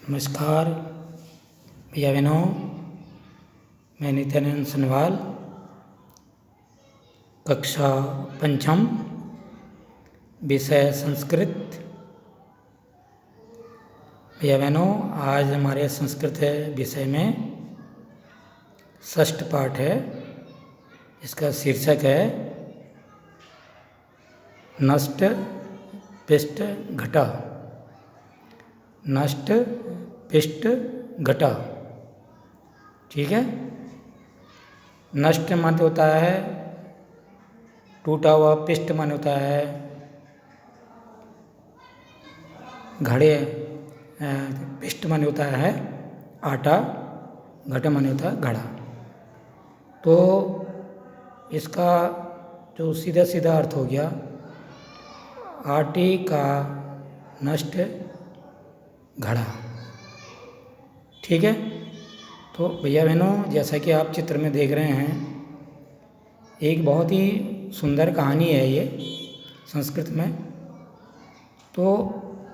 नमस्कार भैया बहनों, मैं नित्यानंद सनवाल, कक्षा पंचम, विषय संस्कृत। भैया बहनों, आज हमारे संस्कृत विषय में षष्ठ पाठ है। इसका शीर्षक है नष्ट पिष्ट घटा। नष्ट पिष्ट घटा, ठीक है। नष्ट माने होता है टूटा हुआ, पिष्ट माने होता है घड़े, पिष्ट माने होता है आटा, घटा माने होता है घड़ा। तो इसका जो सीधा सीधा अर्थ हो गया, आटे का नष्ट घड़ा, ठीक है। तो भैया बहनों, जैसा कि आप चित्र में देख रहे हैं, एक बहुत ही सुंदर कहानी है ये संस्कृत में। तो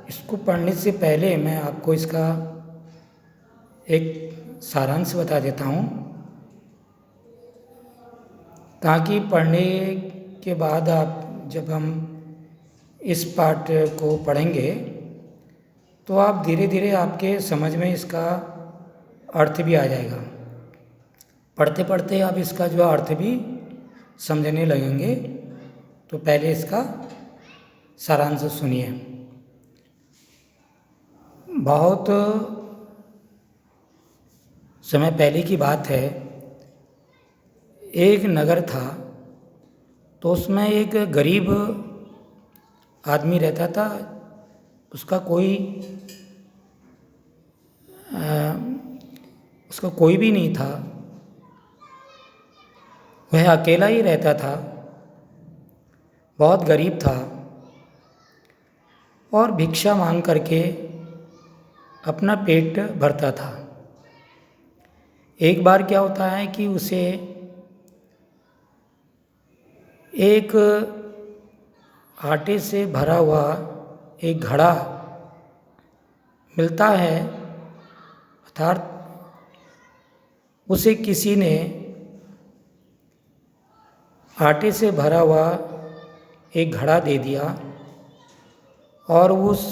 इसको पढ़ने से पहले मैं आपको इसका एक सारांश बता देता हूँ, ताकि पढ़ने के बाद आप जब हम इस पाठ को पढ़ेंगे तो आप धीरे धीरे आपके समझ में इसका अर्थ भी आ जाएगा। पढ़ते पढ़ते आप इसका जो अर्थ भी समझने लगेंगे। तो पहले इसका सारांश सुनिए। बहुत समय पहले की बात है, एक नगर था। तो उसमें एक गरीब आदमी रहता था। उसका कोई भी नहीं था, वह अकेला ही रहता था, बहुत गरीब था और भिक्षा मांग करके अपना पेट भरता था। एक बार क्या होता है कि उसे एक आटे से भरा हुआ एक घड़ा मिलता है, अर्थात उसे किसी ने आटे से भरा हुआ एक घड़ा दे दिया और उस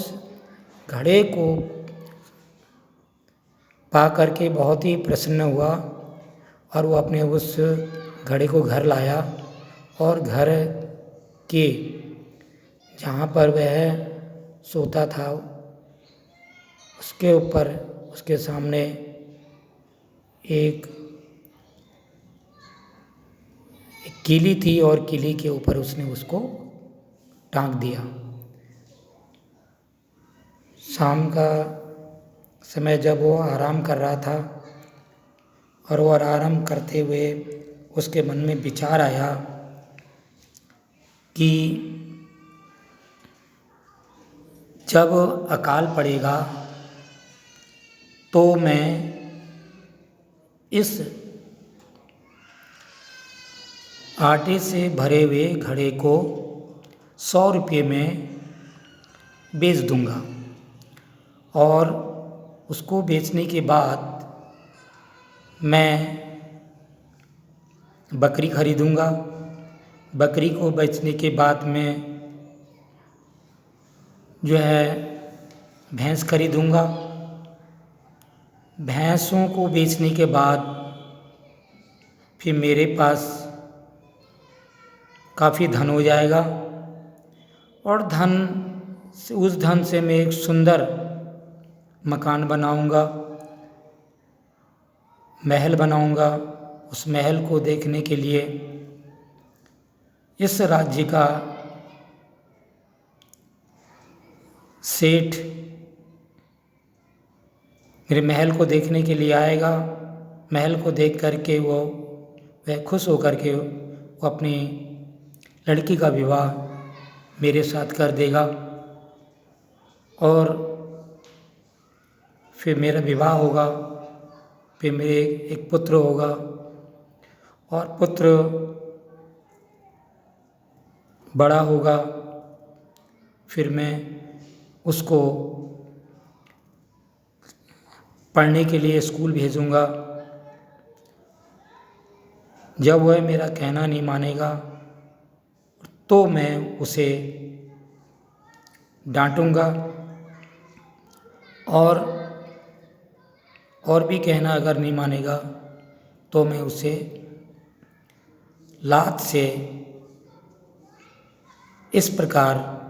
घड़े को पा करके बहुत ही प्रसन्न हुआ और वो अपने उस घड़े को घर लाया और घर के जहाँ पर वह सोता था उसके ऊपर, उसके सामने एक कीली थी और कीली के ऊपर उसने उसको टांग दिया। शाम का समय जब वो आराम कर रहा था और वो आराम करते हुए उसके मन में विचार आया कि जब अकाल पड़ेगा तो मैं इस आटे से भरे हुए घड़े को 100 रुपये में बेच दूंगा और उसको बेचने के बाद मैं बकरी खरीदूंगा। बकरी को बेचने के बाद मैं जो है भैंस खरीदूंगा। भैंसों को बेचने के बाद फिर मेरे पास काफ़ी धन हो जाएगा और उस धन से मैं एक सुंदर मकान बनाऊंगा, महल बनाऊंगा। उस महल को देखने के लिए इस राज्य का सेठ मेरे महल को देखने के लिए आएगा। महल को देख करके वह खुश होकर के वो अपनी लड़की का विवाह मेरे साथ कर देगा और फिर मेरा विवाह होगा। फिर मेरे एक पुत्र होगा और पुत्र बड़ा होगा। फिर मैं उसको पढ़ने के लिए स्कूल भेजूँगा। जब वह मेरा कहना नहीं मानेगा तो मैं उसे डांटूँगा और भी कहना अगर नहीं मानेगा तो मैं उसे लात से इस प्रकार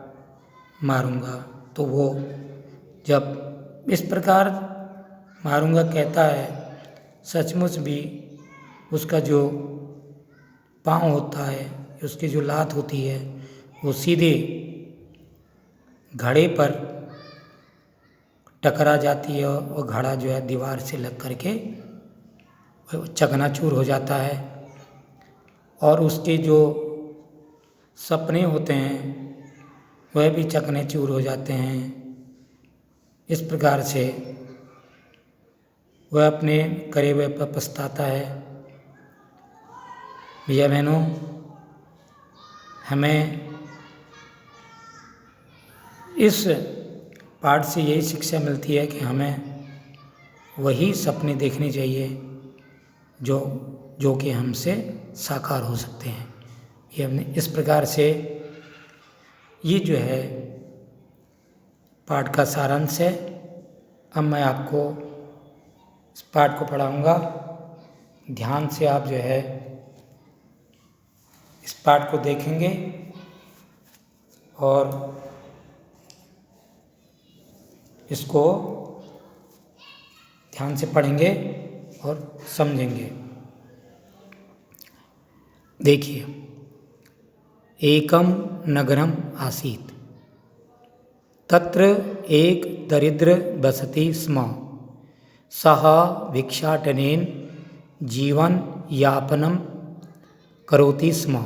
मारूँगा। तो वो जब इस प्रकार मारूँगा कहता है, सचमुच भी उसका जो पाँव होता है, उसकी जो लात होती है, वो सीधे घड़े पर टकरा जाती है और घड़ा जो है दीवार से लग करके चकनाचूर हो जाता है। और उसके जो सपने होते हैं वह भी चकनाचूर हो जाते हैं। इस प्रकार से वह अपने करे हुए पर पछताता है। भैया बहनों, हमें इस पाठ से यही शिक्षा मिलती है कि हमें वही सपने देखने चाहिए जो कि हमसे साकार हो सकते हैं। ये हमने इस प्रकार से, ये जो है पाठ का सारांश है। अब मैं आपको इस पाठ को पढ़ाऊँगा। ध्यान से आप जो है इस पाठ को देखेंगे और इसको ध्यान से पढ़ेंगे और समझेंगे। देखिए, एकम नगरम आसीत्, तत्र एक दरिद्र बसति स्म, सः भिक्षाटनेन जीवन यापनम करोति स्म।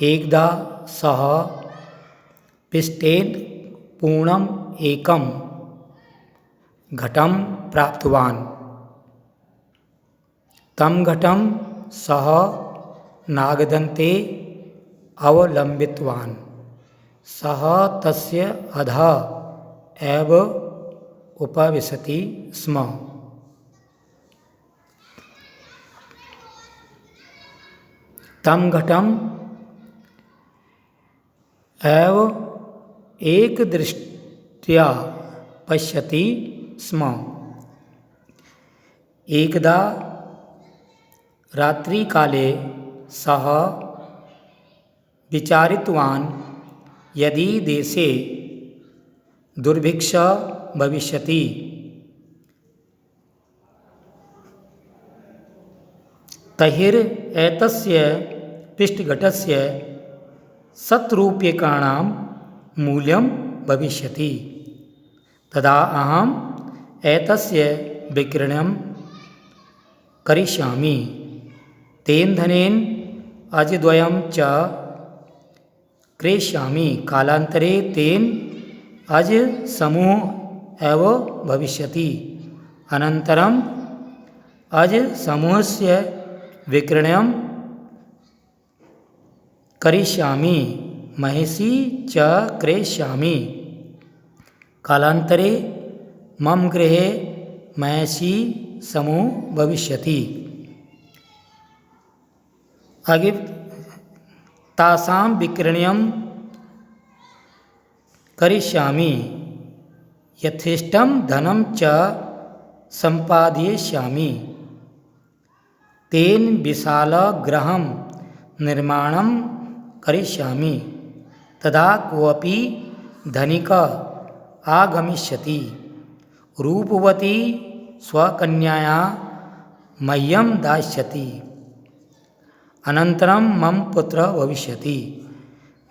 एकदा सः पिष्टेन पूर्णम एकम घटम प्राप्तवान्। तं घटं सः नागदन्ते अवलम्बितवान्। सः तस्य अधः एव उपविशति स्म। तं घटं एव एकदृष्ट्या पश्यति स्म। एकदा रात्रिकाले सः विचारितवान्, यदि देशे दुर्भिक्षः भविष्यति तर्हि पिष्टघटस्य शतरूप्यकाणां मूल्यं भविष्यति। तदा अहम् एतस्य विक्रयणं करिष्यामि। तेन धनेन अजद्वयं च क्रेष्यामि। कालान्तरे तेन अज समूह एव भविष्यति। अनन्तरम् अज समूहस्य विक्रयणं करिष्यामि, महिषी च क्रेष्यामि। कालान्तरे मम गृहे महिषी समूह भविष्यति। आगे, तासां विक्रयणं करिष्यामि, यथेष्टं धनं च सम्पादयिष्यामि। तेन विशालगृहं निर्माणं करिष्यामि। तदा कोऽपि धनिकः आगमिष्यति। रूपवती स्वकन्याया मह्यं दास्यति। अनन्तरं मम पुत्रः भविष्यति।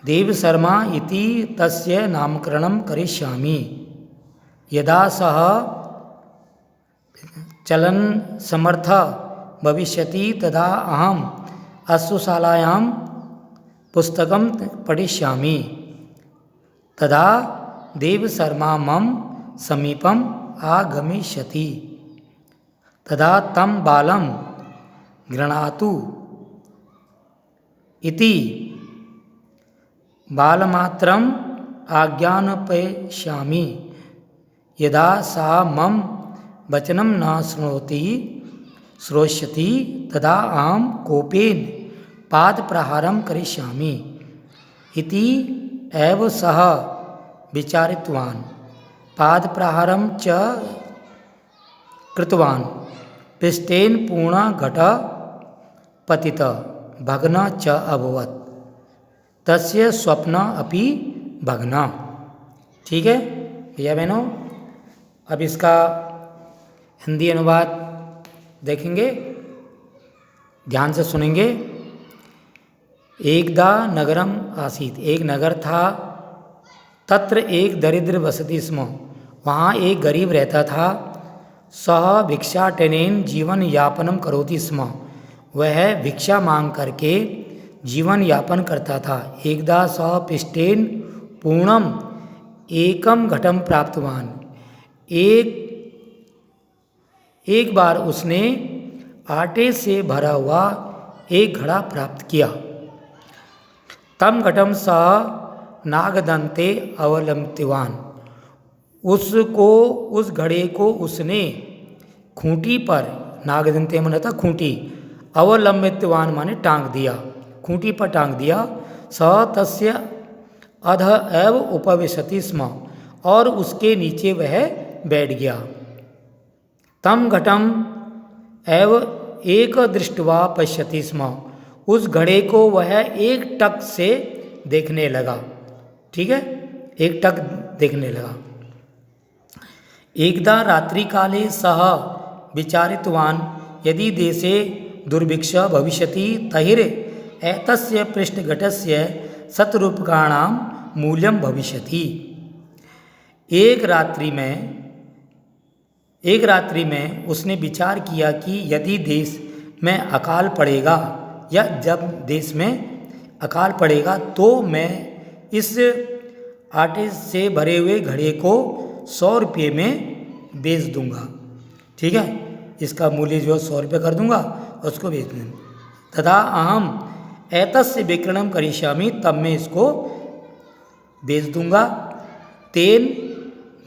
देवशर्मा इति तस्य नामकरणं करिष्यामि। यदा सः चलन् समर्थः भविष्यति तदा अहम् अश्वशालायां पुस्तकं पठिष्यामि। तदा देवशर्मा मम समीपम् आगमिष्यति। तदा तं बालं गृह्णातु इति बालमात्रम् आज्ञापयिष्यामि। यदा सा मम वचनं न श्रोष्यति तदा अहं कोपेन पादप्रहारं करिष्यामि इति एव सः विचारितवान्। पादप्रहारं च कृतवान्। पृष्ठेन पूर्णः घटः पतितः भग्नः च अभवत्। तस्य स्वप्नः अपि भग्नः। ठीक है भैया बहनों, अब इसका हिंदी अनुवाद देखेंगे, ध्यान से सुनेंगे। एकदा नगरम आसीत, एक नगर था। तत्र एक दरिद्र वसति स्म, वहाँ एक गरीब रहता था। सः भिक्षाटनेन जीवन यापनम करोति स्म, वह भिक्षा मांग करके जीवन यापन करता था। एकदा सः पिष्टेन पूर्णम एकम घटम प्राप्तवान, एक बार उसने आटे से भरा हुआ एक घड़ा प्राप्त किया। तम घटम सह नागदंते अवलंबितवान, उस घड़े को उसने खूंटी पर, नागदंते माने था खूंटी, अवलंबितवान माने टांग दिया, खूंटी पर टांग दिया। सह तस्य अध एव उपविशति स्म, और उसके नीचे वह बैठ गया। तम घटम एव एक दृष्ट्वा पश्यति स्म, उस घड़े को वह एक टक से देखने लगा। ठीक है, एक टक देखने लगा। एकदा रात्रि काले सः विचारितवान् यदि देशे दुर्भिक्षः भविष्यति तर्हि एतस्य पृष्ठघटस्य शतरूप्यकाणां मूल्यं भविष्यति। एक रात्रि में उसने विचार किया कि यदि देश में अकाल पड़ेगा, या जब देश में अकाल पड़ेगा, तो मैं इस आटे से भरे हुए घड़े को 100 रुपये में बेच दूंगा। ठीक है, इसका मूल्य जो 100 रुपये कर दूंगा, उसको बेच दूंगा। तथा अहम एतस्य विक्रयणं करिष्यामि, तब मैं इसको बेच दूंगा। तेन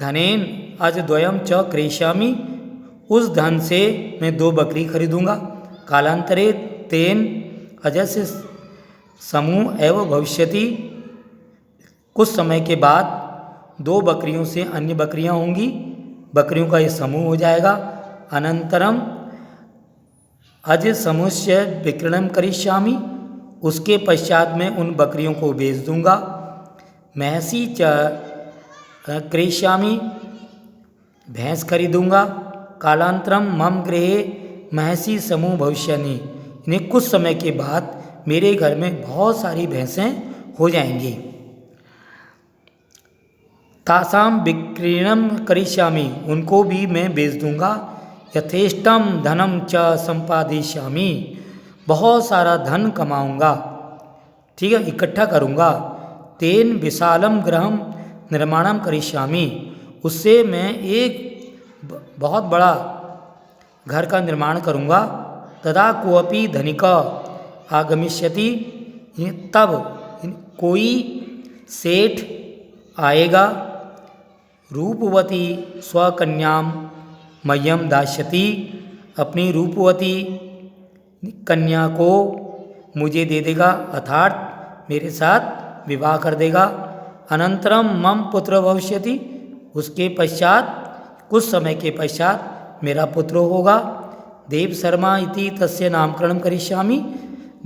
धनेन अजद्वयम च क्रेष्यामि, उस धन से मैं 2 बकरी खरीदूंगा। कालांतरे तेन अजस्य समूह एवं भविष्यति, कुछ समय के बाद 2 बकरियों से अन्य बकरियां होंगी, बकरियों का ये समूह हो जाएगा। अनंतरम अज समूहस्य विक्रयणं करिष्यामि, उसके पश्चात मैं उन बकरियों को बेच दूंगा। महसी च क्रेष्यामि, भैंस खरीदूंगा। कालांतरम मम गृहे महसी समूह भविष्यनि, इन्हें कुछ समय के बाद मेरे घर में बहुत सारी भैंसें हो जाएंगी। तासाम विक्रयणं करिष्यामि, उनको भी मैं बेच दूंगा। यथेष्टम धनम च संपादयिष्यामि, बहुत सारा धन कमाऊंगा। ठीक है, इकट्ठा करूंगा। तेन विशालम गृहम निर्माणम करिष्यामि, उससे मैं एक बहुत बड़ा घर का निर्माण करूंगा। तदा कोऽपि धनिका आगमिष्यति, तब कोई सेठ आएगा। रूपवती स्वकन्यां मह्यम दास्यति, अपनी रूपवती कन्या को मुझे दे देगा, अर्थात मेरे साथ विवाह कर देगा। अनंतरम मम पुत्र भविष्यति, उसके पश्चात कुछ समय के पश्चात मेरा पुत्र होगा। देव शर्मा इति तस्य नामकरण करिष्यामि,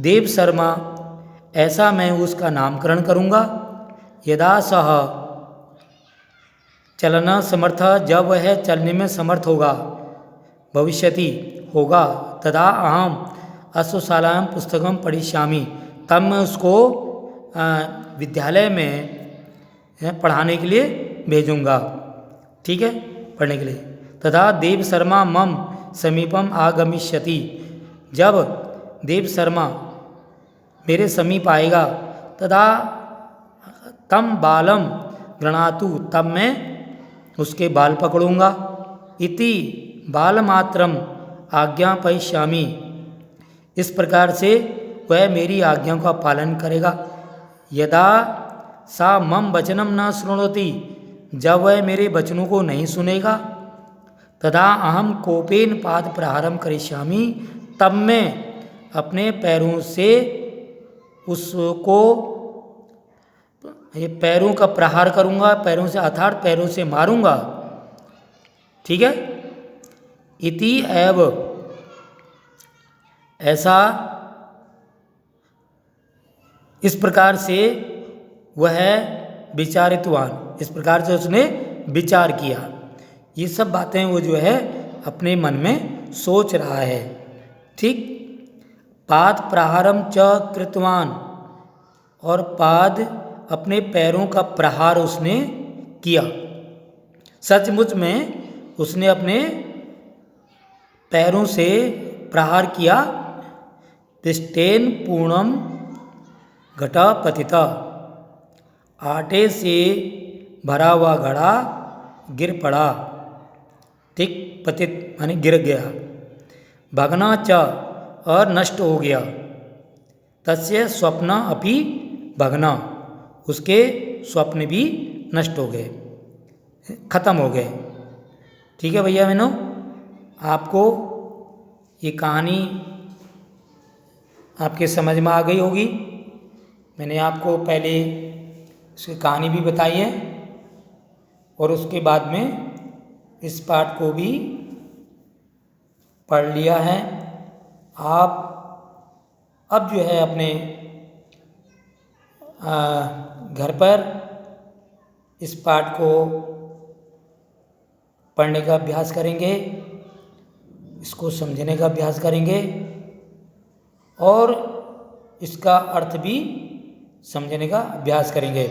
देव शर्मा ऐसा मैं उसका नामकरण करूँगा। यदा सह चलना समर्थ, जब वह चलने में समर्थ होगा, भविष्यति होगा। तदा अहम अश्वशालायां पुस्तकम पढ़िष्यामि, तब मैं उसको विद्यालय में पढ़ाने के लिए भेजूंगा। ठीक है, पढ़ने के लिए। तथा देव शर्मा मम समीपम आगमिष्यति, जब देव शर्मा मेरे समीप आएगा, तदा तम बालम गृणातु, तब मैं उसके बाल पकड़ूंगा। इति बालमात्रम आज्ञापयिष्यामि, इस प्रकार से वह मेरी आज्ञा का पालन करेगा। यदा सा मम वचनम न शृणोति, जब वह मेरे वचनों को नहीं सुनेगा। तदा अहम कोपेन पाद प्रहारम करिष्यामि, तब मैं अपने पैरों से उसको, ये पैरों का प्रहार करूंगा, पैरों से अर्थात पैरों से मारूंगा। ठीक है। इति एव, ऐसा, इस प्रकार से वह विचारितवान, इस प्रकार से उसने विचार किया। ये सब बातें वो जो है अपने मन में सोच रहा है। ठीक। पाद प्रहारम च कृतवान, और पाद अपने पैरों का प्रहार उसने किया। सचमुच में उसने अपने पैरों से प्रहार किया। पिष्टेन पूर्णम घटा पतिता, आटे से भरा हुआ घड़ा गिर पड़ा। ठीक। पतित माने गिर गया। भगना च, और नष्ट हो गया। तस्य स्वप्न अपि भगना, उसके स्वप्न भी नष्ट हो गए, खत्म हो गए। ठीक है भैया बहनों, आपको ये कहानी आपके समझ में आ गई होगी। मैंने आपको पहले इसकी कहानी भी बताई है और उसके बाद में इस पाठ को भी पढ़ लिया है। आप अब जो है अपने घर पर इस पाठ को पढ़ने का अभ्यास करेंगे, इसको समझने का अभ्यास करेंगे और इसका अर्थ भी समझने का अभ्यास करेंगे।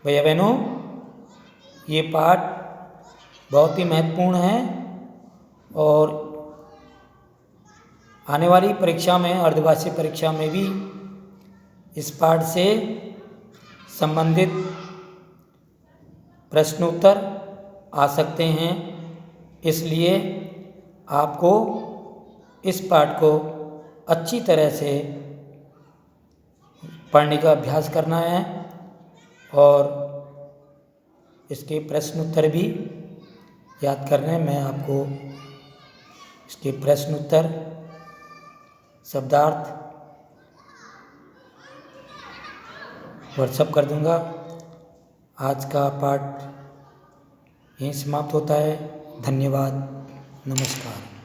भैया बहनों, ये पाठ बहुत ही महत्वपूर्ण है और आने वाली परीक्षा में, अर्धवार्षिक परीक्षा में भी इस पाठ से संबंधित प्रश्नोत्तर आ सकते हैं। इसलिए आपको इस पाठ को अच्छी तरह से पढ़ने का अभ्यास करना है और इसके प्रश्न उत्तर भी याद करने हैं। मैं आपको इसके प्रश्न उत्तर, शब्दार्थ व्हाट्सएप कर दूंगा। आज का पाठ यहीं समाप्त होता है। धन्यवाद। नमस्कार।